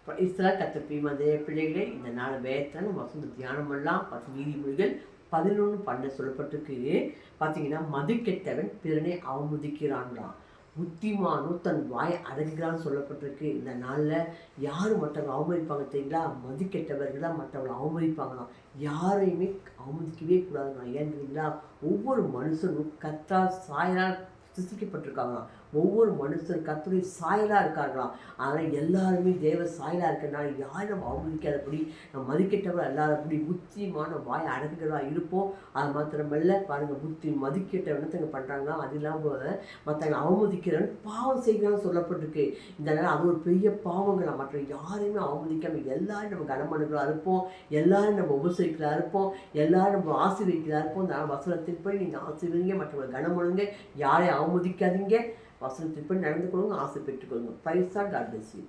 கத்த பிரியமாதே பிள்ளைகளே, இந்த நாள் வேதத்தில் நம்ம வசந்த தியானம் எல்லாம் நீதிமொழிகள் 11:12 சொல்லப்பட்டிருக்கு. பார்த்தீங்கன்னா, மது கெட்டவன் பிறனை அவமதிக்கிறான்லாம், புத்திமானும் தன் வாய் அடங்குகிறான்னு சொல்லப்பட்டிருக்கு. இந்த நாளில் யார் மற்றவங்க அவமதிப்பாங்க தெரியுங்களா? மது கெட்டவர்கள் தான் மற்றவங்களை அவமதிப்பாங்களாம். யாரையுமே அவமதிக்கவே கூடாதுங்க. ஏன்னு தெரியுங்களா? ஒவ்வொரு மனுஷனும் கர்த்தரால் சாயலால் சிருஷ்டிக்கப்பட்டிருக்காங்களாம். ஒவ்வொரு மனுஷன் கர்த்தருடைய சாயலாக இருக்காங்களாம். ஆனால் எல்லாருமே தேவ சாயலாக இருக்கிறனால யாரும் நம்ம அவமதிக்காதபடி, நம்ம மதிக்கெட்டவர்கள் அல்லாதபடி புத்திமான வாய் அடங்குகிறதா இருப்போம். அது மாத்திரமல்ல பாருங்கள், மதிக்கெட்ட என்னத்தங்க பண்ணுறாங்கன்னா, அது இல்லாமல் மற்றவங்க அவமதிக்கிறவன் பாவம் செய்கிறான்னு சொல்லப்பட்டிருக்கு. இந்த நேரம் அது ஒரு பெரிய பாவங்களா. மற்ற யாரையுமே அவமதிக்காமல் எல்லாரும் நம்ம கனமனுகளா இருப்போம், எல்லாரும் நம்ம உபசரிக்கிறா இருப்போம், எல்லாரும் நம்ம ஆசீர்வதிக்கிறா இருப்போம். இந்த வசனத்தின் போய் நீங்கள் ஆசீர்வதிங்க, மற்றவங்களை கனமனுங்க, யாரையும் அவமதிக்காதீங்க, வசனத்தின் போய் நடந்து கொள்ளுங்க, ஆசை பெற்றுக்கொள்ளுங்க. Praise God. God bless you.